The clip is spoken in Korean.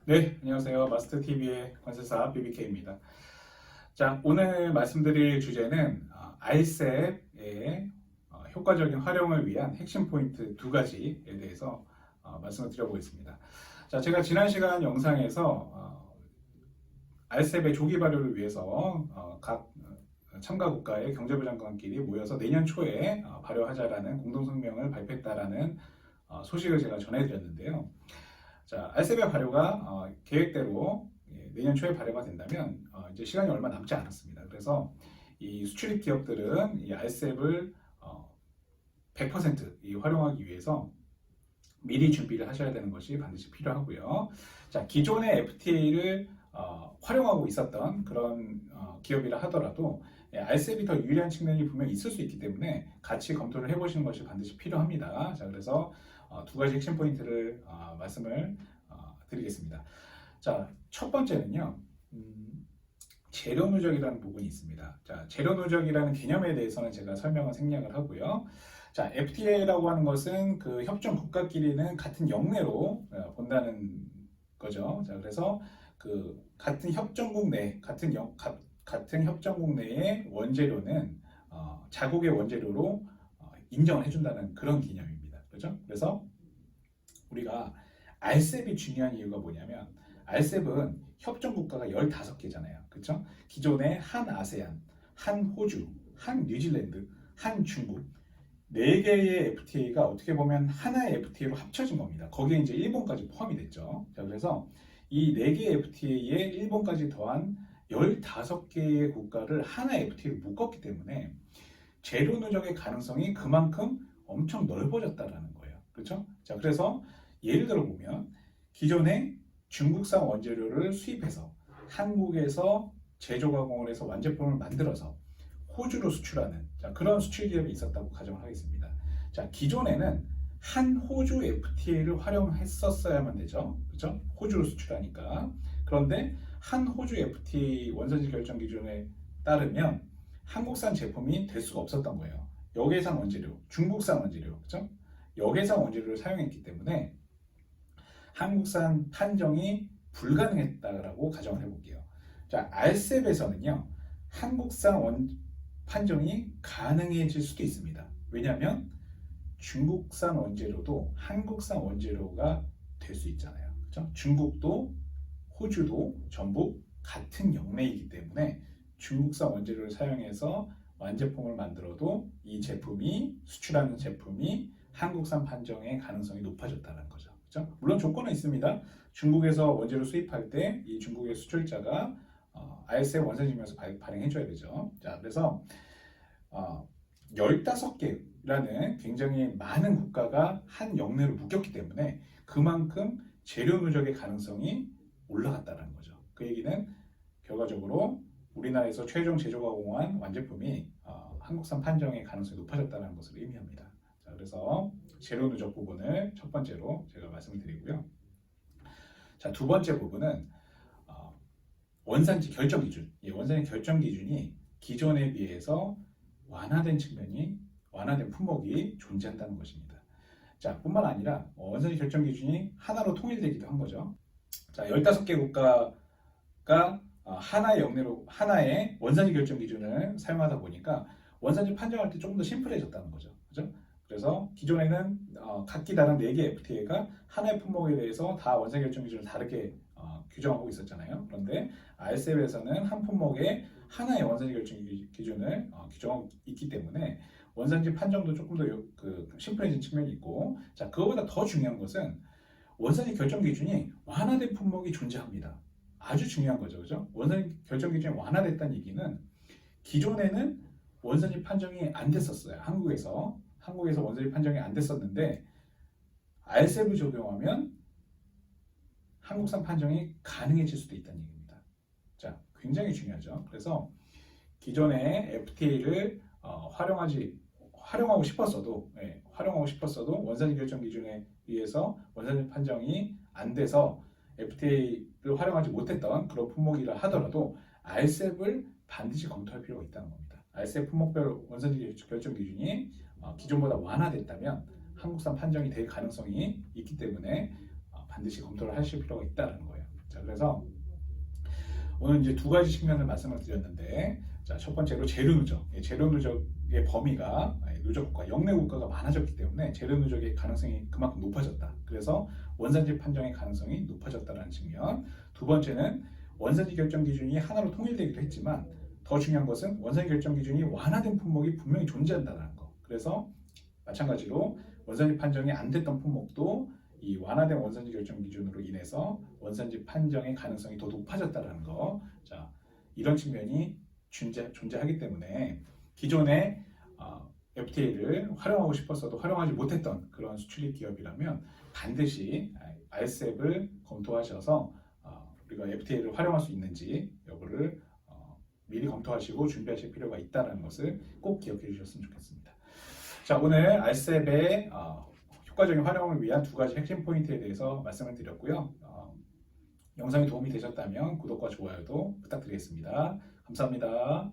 네, 안녕하세요. 마스터TV의 관세사 BBK입니다. 자, 오늘 말씀드릴 주제는 알셉의 효과적인 활용을 위한 핵심 포인트 두 가지에 대해서 말씀을 드려보겠습니다. 자, 제가 지난 시간 영상에서 알셉의 조기 발효를 위해서 각 참가 국가의 경제부 장관끼리 모여서 내년 초에 발효하자라는 공동성명을 발표했다라는 소식을 제가 전해드렸는데요. 자, 알셉의 발효가 계획대로 내년 초에 발효가 된다면 이제 시간이 얼마 남지 않았습니다. 그래서 이 수출입 기업들은 이 알셉을 100% 활용하기 위해서 미리 준비를 하셔야 되는 것이 반드시 필요하고요. 자, 기존의 FTA를 활용하고 있었던 그런 기업이라 하더라도 알셉이 더 유리한 측면이 분명히 있을 수 있기 때문에 같이 검토를 해보시는 것이 반드시 필요합니다. 자, 그래서 두 가지 핵심 포인트를 말씀을 드리겠습니다. 자, 첫 번째는요. 재료 누적이라는 부분이 있습니다. 자, 재료 누적이라는 개념에 대해서는 제가 설명을 생략을 하고요. 자, FTA라고 하는 것은 그 협정 국가끼리는 같은 영내로 본다는 거죠. 자, 그래서 그 같은 협정국 내, 같은 협정국 내의 원재료는 자국의 원재료로 인정을 해준다는 그런 개념입니다. 그렇죠? 그래서 우리가 알셉이 중요한 이유가 뭐냐면 알셉은 협정 국가가 15개잖아요. 그렇죠? 기존의 한 아세안, 한 호주, 한 뉴질랜드, 한 중국 4개의 FTA가 어떻게 보면 하나의 FTA로 합쳐진 겁니다. 거기에 이제 일본까지 포함이 됐죠. 자, 그래서 이 4개의 FTA에 일본까지 더한 15개의 국가를 하나의 FTA로 묶었기 때문에 재료 누적의 가능성이 그만큼 엄청 넓어졌다라는 거예요. 그렇죠? 자, 그래서 예를 들어 보면 기존에 중국산 원재료를 수입해서 한국에서 제조 가공을 해서 완제품을 만들어서 호주로 수출하는 그런 수출 기업이 있었다고 가정을 하겠습니다. 자, 기존에는 한 호주 FTA를 활용했었어야만 되죠. 그렇죠? 호주로 수출하니까. 그런데 한 호주 FTA 원산지 결정 기준에 따르면 한국산 제품이 될 수가 없었던 거예요. 역외산 원재료, 중국산 원재료, 그렇죠? 역외산 원재료를 사용했기 때문에 한국산 판정이 불가능했다라고 가정을 해볼게요. 자, 알셉에서는요, 한국산 판정이 가능해질 수도 있습니다. 왜냐하면 중국산 원재료도 한국산 원재료가 될 수 있잖아요. 그렇죠? 중국도 호주도 전부 같은 영내이기 때문에 중국산 원재료를 사용해서 완제품을 만들어도 이 제품이 수출하는 제품이 한국산 판정의 가능성이 높아졌다는 거죠. 그렇죠? 물론 조건은 있습니다. 중국에서 원재료 수입할 때 이 중국의 수출자가 ISM 원산지면서 발행해줘야 되죠. 자, 그래서 15개라는 굉장히 많은 국가가 한 영내로 묶였기 때문에 그만큼 재료 누적의 가능성이 올라갔다는 거죠. 그 얘기는 결과적으로 우리나라에서 최종 제조 가공한 완제품이 한국산 판정의 가능성이 높아졌다는 것을 의미합니다. 자, 그래서 재료 누적 부분을 첫 번째로 제가 말씀을 드리고요. 자, 두 번째 부분은 원산지 결정 기준. 이 원산지 결정 기준이 기존에 비해서 완화된 품목이 존재한다는 것입니다. 자, 뿐만 아니라 원산지 결정 기준이 하나로 통일되기도 한 거죠. 자, 15개 국가가 하나의 원산지 결정 기준을 사용하다 보니까 원산지 판정할 때 조금 더 심플해졌다는 거죠. 그죠? 그래서 기존에는 각기 다른 4개 FTA가 하나의 품목에 대해서 다 원산지 결정 기준을 다르게 규정하고 있었잖아요. 그런데 알셉에서는 한 품목에 하나의 원산지 결정 기준을 규정하고 있기 때문에 원산지 판정도 조금 더 심플해진 측면이 있고, 자, 그거보다 더 중요한 것은 원산지 결정 기준이 완화된 품목이 존재합니다. 아주 중요한 거죠, 그죠? 원산지 결정 기준이 완화됐다는 얘기는 기존에는 원산지 판정이 안 됐었어요. 한국에서 원산지 판정이 안 됐었는데 알셉을 적용하면 한국산 판정이 가능해질 수도 있다는 얘기입니다. 자, 굉장히 중요하죠. 그래서 기존의 FTA를 활용하고 싶었어도 원산지 결정 기준에 의해서 원산지 판정이 안 돼서 FTA를 활용하지 못했던 그런 품목이라 하더라도 알셉을 반드시 검토할 필요가 있다는 겁니다. 알셉 품목별 원산지 결정 기준이 기존보다 완화됐다면 한국산 판정이 될 가능성이 있기 때문에 반드시 검토를 하실 필요가 있다는 거예요. 자, 그래서 오늘 이제 두 가지 측면을 말씀을 드렸는데, 자, 첫 번째로 재료 누적. 재료 누적의 범위가 누적 국가, 역내 국가가 많아졌기 때문에 재료 누적의 가능성이 그만큼 높아졌다. 그래서 원산지 판정의 가능성이 높아졌다는 측면. 두 번째는 원산지 결정 기준이 하나로 통일되기도 했지만 더 중요한 것은 원산지 결정 기준이 완화된 품목이 분명히 존재한다는 거. 그래서 마찬가지로 원산지 판정이 안 됐던 품목도 이 완화된 원산지 결정 기준으로 인해서 원산지 판정의 가능성이 더 높아졌다는 거. 자, 이런 측면이 존재하기 때문에 기존에 FTA를 활용하고 싶었어도 활용하지 못했던 그런 수출입 기업이라면 반드시 RCEP을 검토하셔서 우리가 FTA를 활용할 수 있는지 여부를 미리 검토하시고 준비하실 필요가 있다는 것을 꼭 기억해 주셨으면 좋겠습니다. 자, 오늘 RCEP의 효과적인 활용을 위한 두 가지 핵심 포인트에 대해서 말씀을 드렸고요. 영상이 도움이 되셨다면 구독과 좋아요도 부탁드리겠습니다. 감사합니다.